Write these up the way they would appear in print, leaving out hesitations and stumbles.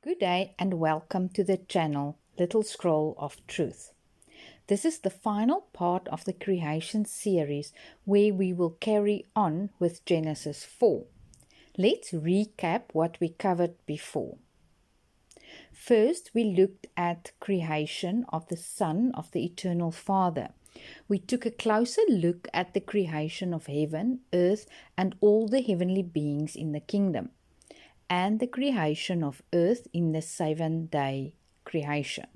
Good day and welcome to the channel Little Scroll of Truth. This is the final part of the creation series where we will carry on with Genesis 4. Let's recap what we covered before. First, we looked at creation of the Son of the Eternal Father. We took a closer look at the creation of heaven, earth, and all the heavenly beings in the kingdom, and the creation of earth in the 7-day creation.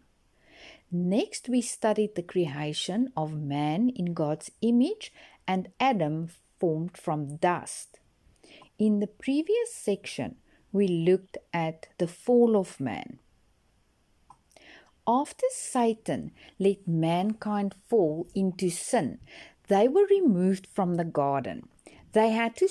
Next, we studied the creation of man in God's image and Adam formed from dust. In the previous section, we looked at the fall of man. After Satan let mankind fall into sin, they were removed from the garden. They had to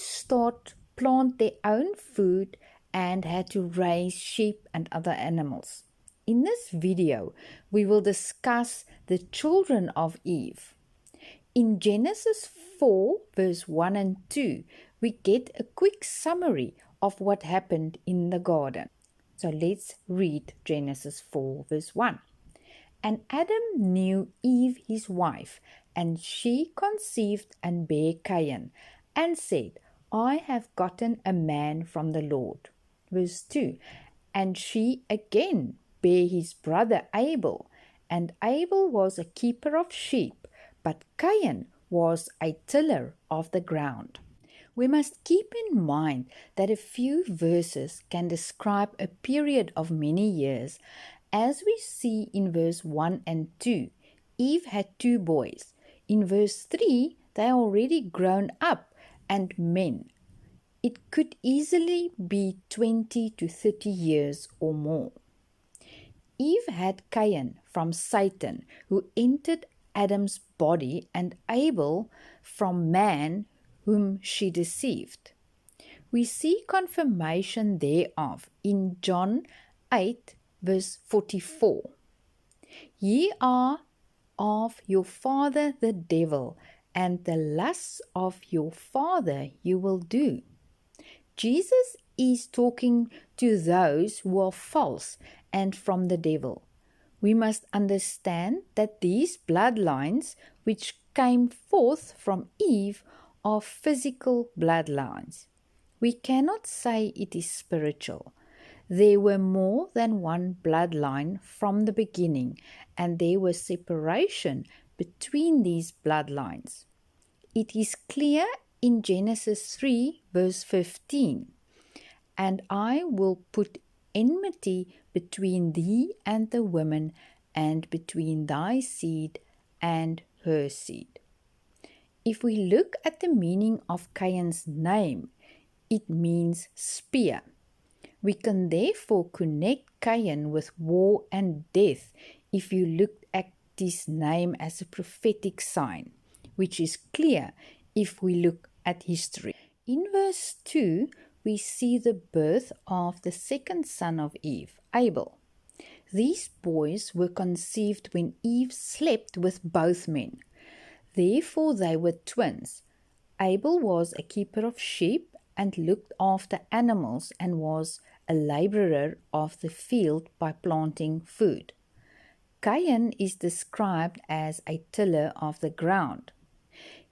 plant their own food and had to raise sheep and other animals. In this video, we will discuss the children of Eve. In Genesis 4, verse 1 and 2, we get a quick summary of what happened in the garden. So let's read Genesis 4, verse 1. And Adam knew Eve his wife, and she conceived and bare Cain, and said, I have gotten a man from the Lord. Verse 2, and she again bare his brother Abel, and Abel was a keeper of sheep, but Cain was a tiller of the ground. We must keep in mind that a few verses can describe a period of many years. As we see in verse 1 and 2, Eve had 2 boys. In verse 3, they are already grown up and men. It could easily be 20 to 30 years or more. Eve had Cain from Satan, who entered Adam's body, and Abel from man, whom she deceived. We see confirmation thereof in John 8, verse 44. Ye are of your father the devil, and the lusts of your father you will do. Jesus is talking to those who are false and from the devil. We must understand that these bloodlines which came forth from Eve are physical bloodlines. We cannot say it is spiritual. There were more than one bloodline from the beginning, and there was separation between these bloodlines. It is clear in Genesis 3, verse 15, and I will put enmity between thee and the woman, and between thy seed and her seed. If we look at the meaning of Cain's name, it means spear. We can therefore connect Cain with war and death if you look at his name as a prophetic sign, which is clear if we look at history. In verse 2, we see the birth of the second son of Eve, Abel. These boys were conceived when Eve slept with both men. Therefore they were twins. Abel was a keeper of sheep and looked after animals and was a laborer of the field by planting food. Cain is described as a tiller of the ground.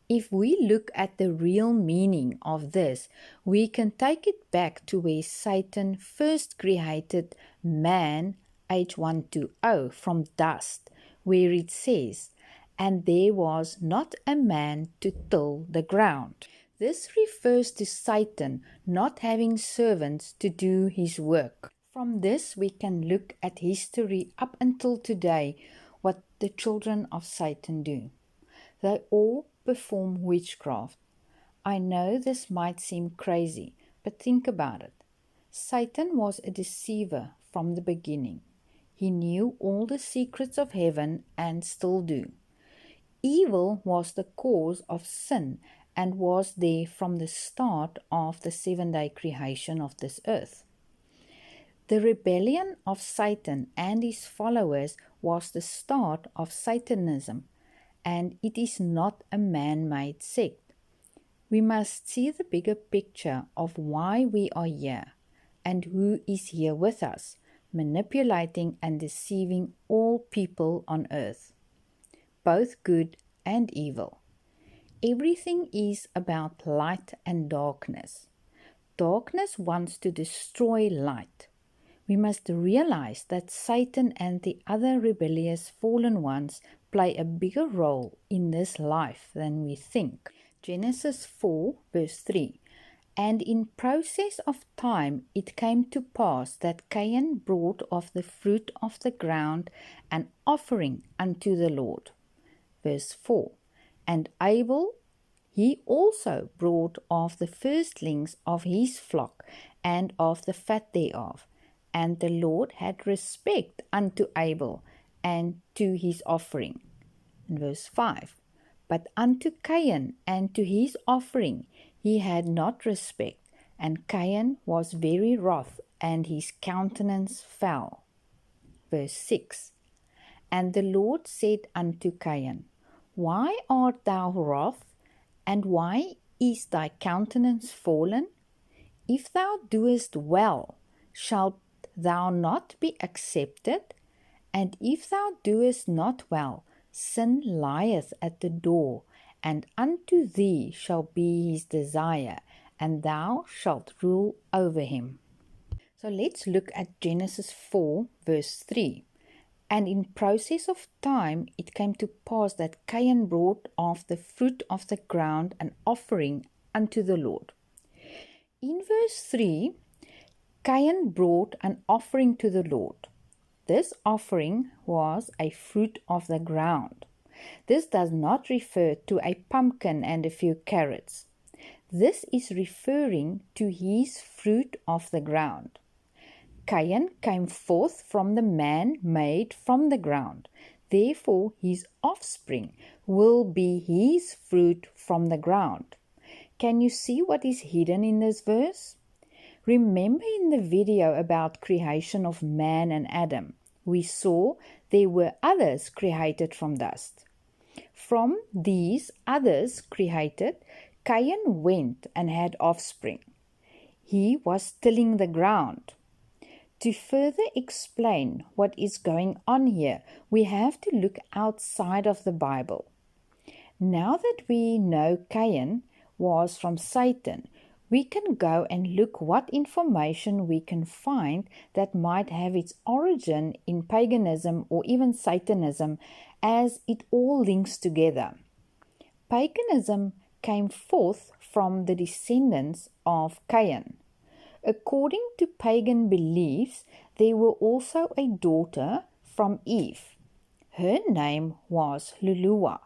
If we look at the real meaning of this, we can take it back to where Satan first created man, H120, from dust, where it says, and there was not a man to till the ground. This refers to Satan not having servants to do his work. From this, we can look at history up until today, what the children of Satan do. They all perform witchcraft. I know this might seem crazy, but think about it. Satan was a deceiver from the beginning. He knew all the secrets of heaven and still do. Evil was the cause of sin and was there from the start of the 7-day creation of this earth. The rebellion of Satan and his followers was the start of Satanism, and it is not a man-made sect. We must see the bigger picture of why we are here and who is here with us, manipulating and deceiving all people on earth, both good and evil. Everything is about light and darkness. Darkness wants to destroy light. We must realize that Satan and the other rebellious fallen ones play a bigger role in this life than we think. Genesis 4 verse 3. And in process of time it came to pass that Cain brought of the fruit of the ground an offering unto the Lord. Verse 4. And Abel he also brought of the firstlings of his flock and of the fat thereof. And the Lord had respect unto Abel and to his offering. In verse 5. But unto Cain and to his offering he had not respect, and Cain was very wroth, and his countenance fell. Verse 6. And the Lord said unto Cain, Why art thou wroth, and why is thy countenance fallen? If thou doest well, shalt thou not be accepted? And if thou doest not well, sin lieth at the door, and unto thee shall be his desire, and thou shalt rule over him. So let's look at Genesis 4 verse 3. And in process of time it came to pass that Cain brought of the fruit of the ground an offering unto the Lord. In verse 3, Cain brought an offering to the Lord. This offering was a fruit of the ground. This does not refer to a pumpkin and a few carrots. This is referring to his fruit of the ground. Cain came forth from the man made from the ground. Therefore his offspring will be his fruit from the ground. Can you see what is hidden in this verse? Remember in the video about creation of man and Adam, we saw there were others created from dust. From these others created, Cain went and had offspring. He was tilling the ground. To further explain what is going on here, we have to look outside of the Bible. Now that we know Cain was from Satan, we can go and look what information we can find that might have its origin in paganism or even Satanism, as it all links together. Paganism came forth from the descendants of Cain. According to pagan beliefs, there were also a daughter from Eve. Her name was Luluwa,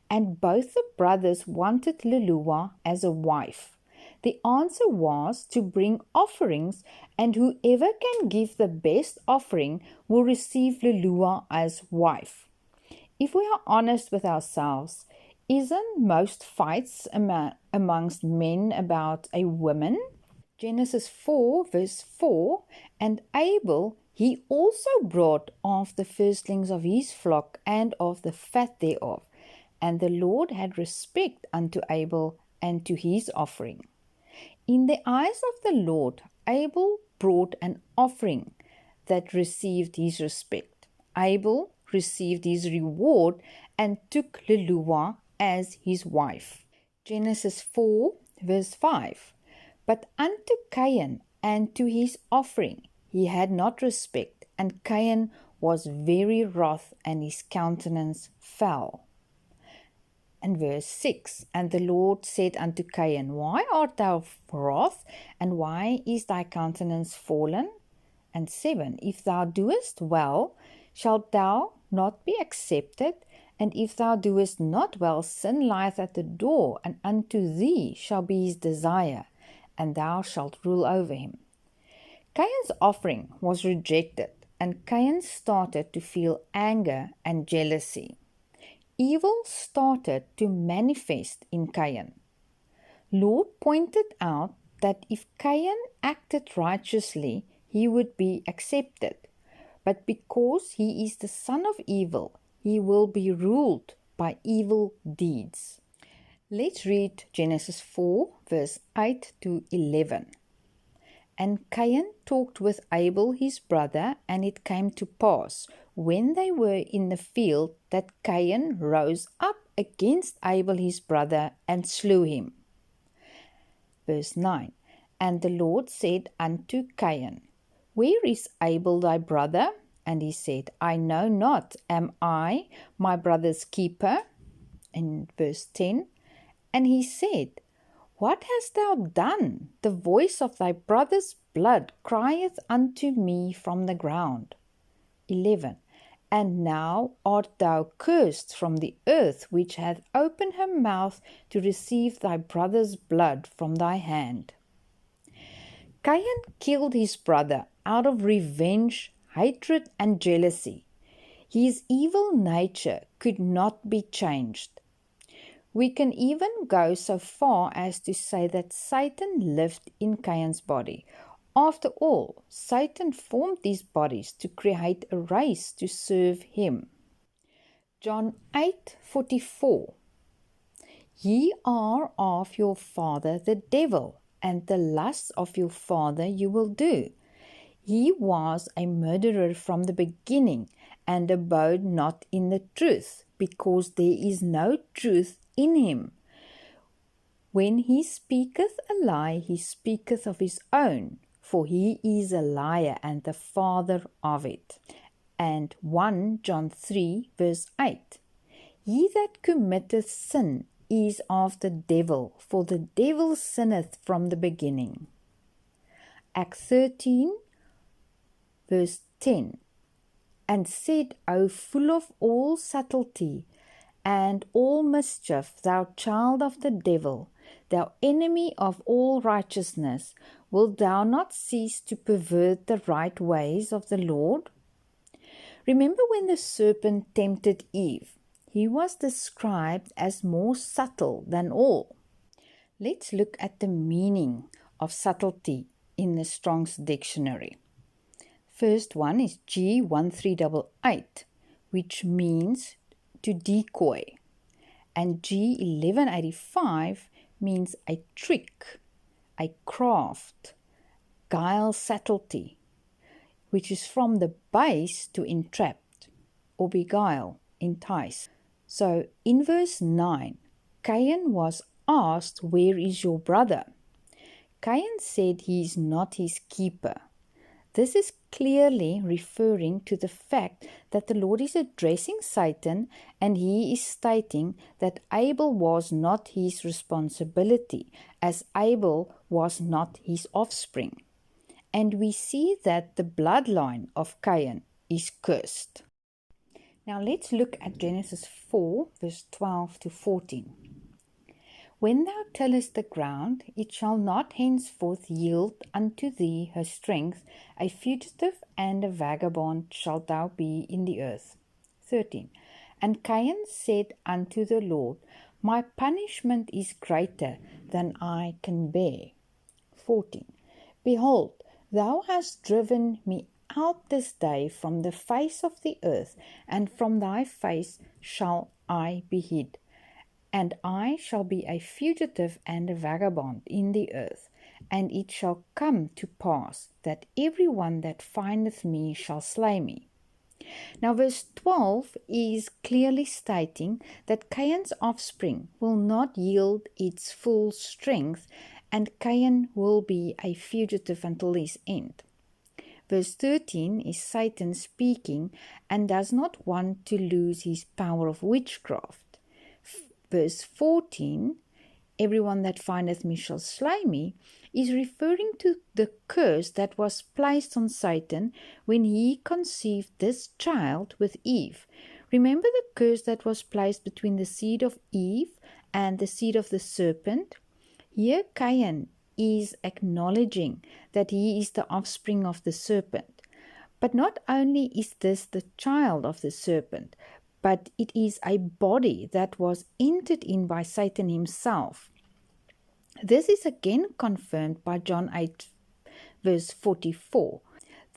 and both the brothers wanted Luluwa as a wife. The answer was to bring offerings, and whoever can give the best offering will receive Luluwa as wife. If we are honest with ourselves, isn't most fights amongst men about a woman? Genesis 4 verse 4, and Abel he also brought of the firstlings of his flock and of the fat thereof. And the Lord had respect unto Abel and to his offering. In the eyes of the Lord, Abel brought an offering that received his respect. Abel received his reward and took Luluwa as his wife. Genesis 4 verse 5. But unto Cain and to his offering he had not respect, and Cain was very wroth, and his countenance fell. And verse 6, and the Lord said unto Cain, Why art thou wroth, and why is thy countenance fallen? And 7, If thou doest well, shalt thou not be accepted? And if thou doest not well, sin lieth at the door, and unto thee shall be his desire, and thou shalt rule over him. Cain's offering was rejected, and Cain started to feel anger and jealousy. Evil started to manifest in Cain. Lord pointed out that if Cain acted righteously, he would be accepted. But because he is the son of evil, he will be ruled by evil deeds. Let's read Genesis 4 verse 8 to 11. And Cain talked with Abel his brother, and it came to pass, when they were in the field, that Cain rose up against Abel his brother, and slew him. Verse 9. And the Lord said unto Cain, Where is Abel thy brother? And he said, I know not. Am I my brother's keeper? In verse 10. And he said, What hast thou done? The voice of thy brother's blood crieth unto me from the ground. 11. And now art thou cursed from the earth, which hath opened her mouth to receive thy brother's blood from thy hand. Cain killed his brother out of revenge, hatred, and jealousy. His evil nature could not be changed. We can even go so far as to say that Satan lived in Cain's body. After all, Satan formed these bodies to create a race to serve him. John 8:44. Ye are of your father the devil, and the lusts of your father you will do. He was a murderer from the beginning, and abode not in the truth, because there is no truth in him. When he speaketh a lie, he speaketh of his own, for he is a liar and the father of it. And 1 John 3 verse 8. He that committeth sin is of the devil, for the devil sinneth from the beginning. Acts 13 verse 10. And said, O full of all subtlety and all mischief, thou child of the devil, thou enemy of all righteousness, wilt thou not cease to pervert the right ways of the Lord? Remember when the serpent tempted Eve? He was described as more subtle than all. Let's look at the meaning of subtlety in the Strong's Dictionary. First one is G1388, which means to decoy, and G1185 means a trick, a craft, guile, subtlety, which is from the base to entrap or beguile, entice. So in verse 9, Cain was asked, Where is your brother? Cain said he is not his keeper. This is clearly referring to the fact that the Lord is addressing Satan, and he is stating that Abel was not his responsibility, as Abel was not his offspring. And we see that the bloodline of Cain is cursed. Now let's look at Genesis 4, verse 12 to 14. When thou tillest the ground, it shall not henceforth yield unto thee her strength. A fugitive and a vagabond shalt thou be in the earth. 13. And Cain said unto the Lord, My punishment is greater than I can bear. 14. Behold, thou hast driven me out this day from the face of the earth, and from thy face shall I be hid. And I shall be a fugitive and a vagabond in the earth. And it shall come to pass that every one that findeth me shall slay me. Now verse 12 is clearly stating that Cain's offspring will not yield its full strength, and Cain will be a fugitive until his end. Verse 13 is Satan speaking and does not want to lose his power of witchcraft. Verse 14, everyone that findeth me shall slay me, is referring to the curse that was placed on Satan when he conceived this child with Eve. Remember the curse that was placed between the seed of Eve and the seed of the serpent? Here Cain is acknowledging that he is the offspring of the serpent. But not only is this the child of the serpent, but it is a body that was entered in by Satan himself. This is again confirmed by John 8, verse 44.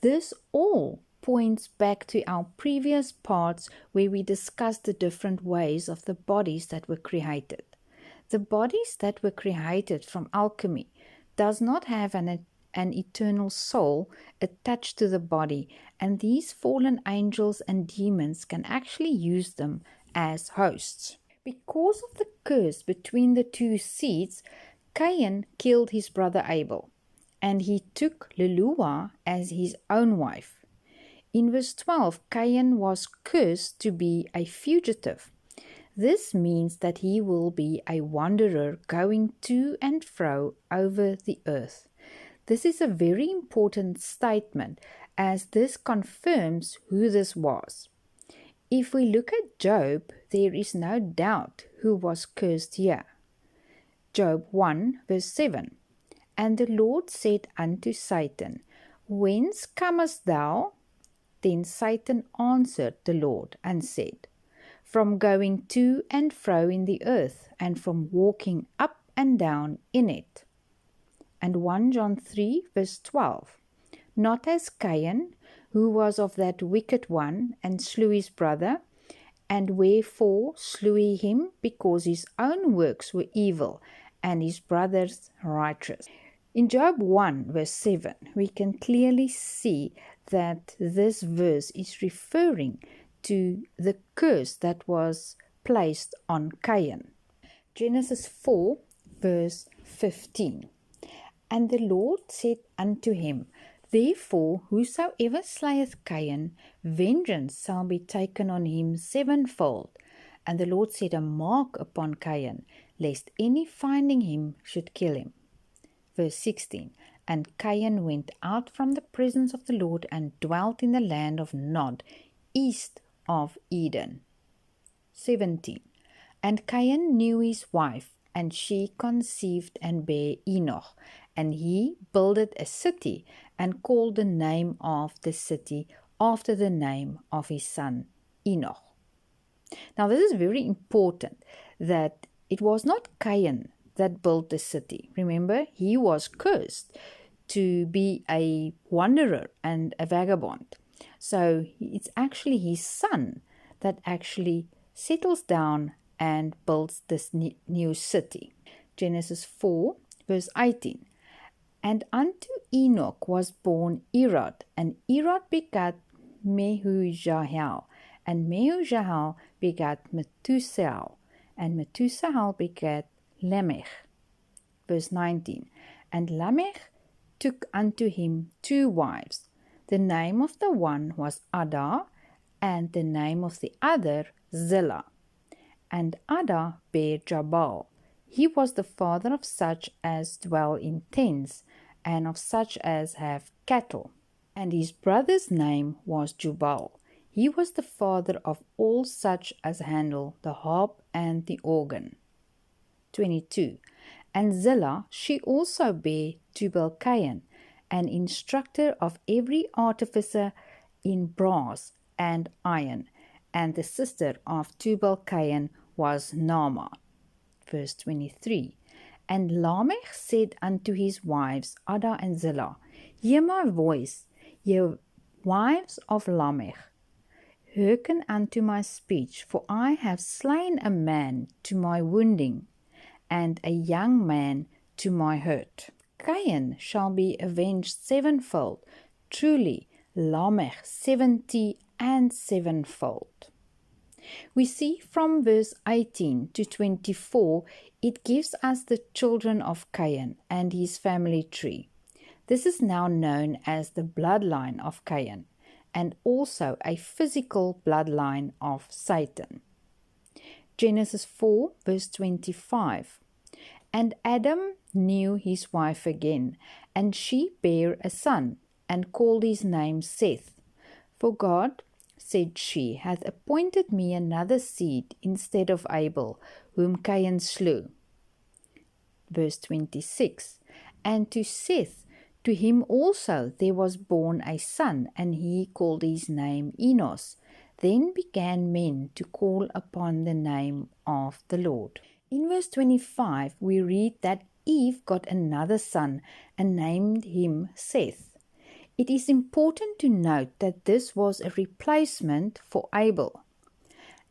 This all points back to our previous parts where we discussed the different ways of the bodies that were created. The bodies that were created from alchemy does not have an an eternal soul attached to the body, and these fallen angels and demons can actually use them as hosts. Because of the curse between the two seeds, Cain killed his brother Abel, and he took Lelua as his own wife. In verse 12, Cain was cursed to be a fugitive. This means that he will be a wanderer going to and fro over the earth. This is a very important statement, as this confirms who this was. If we look at Job, there is no doubt who was cursed here. Job 1 verse 7. And the Lord said unto Satan, Whence comest thou? Then Satan answered the Lord and said, From going to and fro in the earth, and from walking up and down in it. And 1 John 3 verse 12. Not as Cain, who was of that wicked one, and slew his brother, and wherefore slew he him, because his own works were evil, and his brother's righteous. In Job 1 verse 7, we can clearly see that this verse is referring to the curse that was placed on Cain. Genesis 4 verse 15. And the Lord said unto him, Therefore whosoever slayeth Cain, vengeance shall be taken on him sevenfold. And the Lord set a mark upon Cain, lest any finding him should kill him. Verse 16. And Cain went out from the presence of the Lord and dwelt in the land of Nod, east of Eden. 17. And Cain knew his wife, and she conceived and bare Enoch. And he builded a city, and called the name of the city after the name of his son Enoch. Now this is very important, that it was not Cain that built the city. Remember, he was cursed to be a wanderer and a vagabond. So it's actually his son that actually settles down and builds this new city. Genesis 4 verse 18. And unto Enoch was born Irad, and Irad begat Mehujahel, and Mehujahel begat Methuselah, and Methuselah begat Lamech. Verse 19. And Lamech took unto him 2 wives. The name of the one was Ada, and the name of the other Zillah. And Ada bare Jabal. He was the father of such as dwell in tents, and of such as have cattle. And his brother's name was Jubal. He was the father of all such as handle the harp and the organ. 22. And Zillah, she also bare Tubal-Cain, an instructor of every artificer in brass and iron, and the sister of Tubal-Cain was Naamah. Verse 23. And Lamech said unto his wives, Ada and Zillah, Hear my voice, ye wives of Lamech. Hearken unto my speech, for I have slain a man to my wounding, and a young man to my hurt. Cain shall be avenged sevenfold, truly Lamech 70 and sevenfold. We see from verse 18 to 24, it gives us the children of Cain and his family tree. This is now known as the bloodline of Cain, and also a physical bloodline of Satan. Genesis 4 verse 25. And Adam knew his wife again, and she bare a son, and called his name Seth. For God, said she, hath appointed me another seed instead of Abel, whom Cain slew. Verse 26. And to Seth, to him also there was born a son, and he called his name Enos. Then began men to call upon the name of the Lord. In verse 25, we read that Eve got another son and named him Seth. It is important to note that this was a replacement for Abel.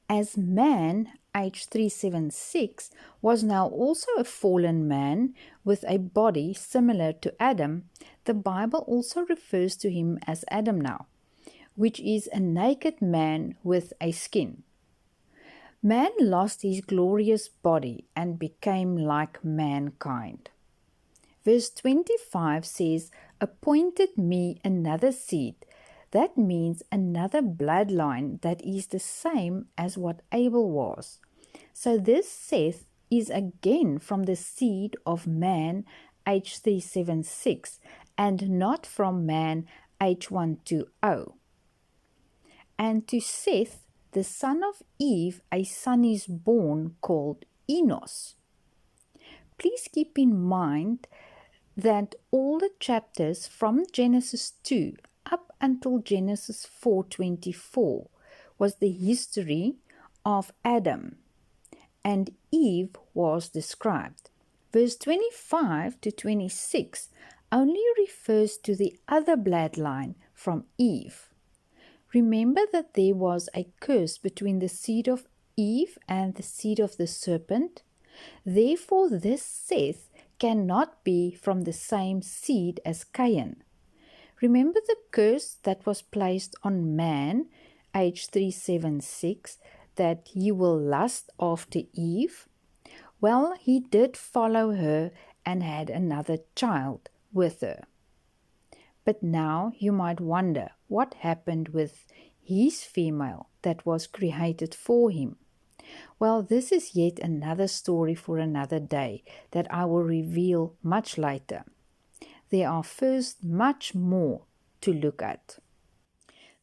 As man, H376, was now also a fallen man with a body similar to Adam, the Bible also refers to him as Adam now, which is a naked man with a skin. Man lost his glorious body and became like mankind. Verse 25 says, "Appointed me another seed." That means another bloodline that is the same as what Abel was. So this Seth is again from the seed of man H376 and not from man H120. And to Seth, the son of Eve, a son is born called Enos. Please keep in mind that all the chapters from Genesis 2 up until Genesis 4:24 was the history of Adam, and Eve was described. Verse 25 to 26 only refers to the other bloodline from Eve. Remember that there was a curse between the seed of Eve and the seed of the serpent. Therefore, this Seth cannot be from the same seed as Cain. Remember the curse that was placed on man, H376, that he will lust after Eve? Well, he did follow her and had another child with her. But now you might wonder what happened with his female that was created for him. Well, this is yet another story for another day that I will reveal much later. There are first much more to look at.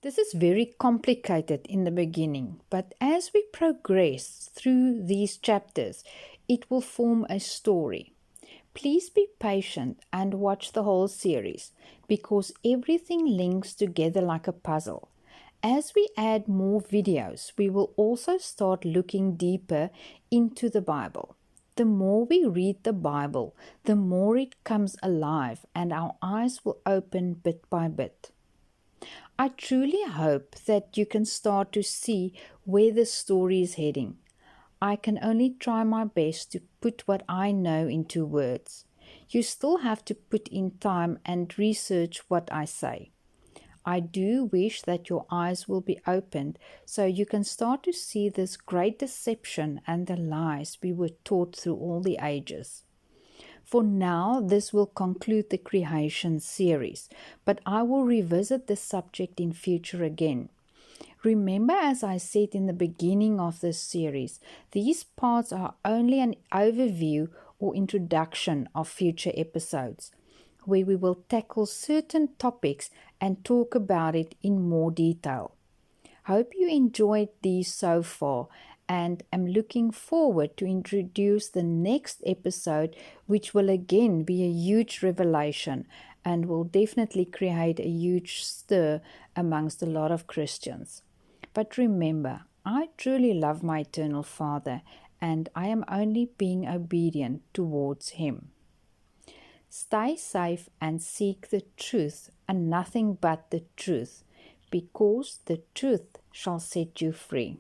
This is very complicated in the beginning, but as we progress through these chapters, it will form a story. Please be patient and watch the whole series because everything links together like a puzzle. As we add more videos, we will also start looking deeper into the Bible. The more we read the Bible, the more it comes alive and our eyes will open bit by bit. I truly hope that you can start to see where the story is heading. I can only try my best to put what I know into words. You still have to put in time and research what I say. I do wish that your eyes will be opened so you can start to see this great deception and the lies we were taught through all the ages. For now, this will conclude the creation series, but I will revisit this subject in future again. Remember, as I said in the beginning of this series, these parts are only an overview or introduction of future episodes, where we will tackle certain topics and talk about it in more detail. Hope you enjoyed these so far and am looking forward to introduce the next episode, which will again be a huge revelation and will definitely create a huge stir amongst a lot of Christians. But remember, I truly love my eternal Father and I am only being obedient towards Him. Stay safe and seek the truth and nothing but the truth, because the truth shall set you free.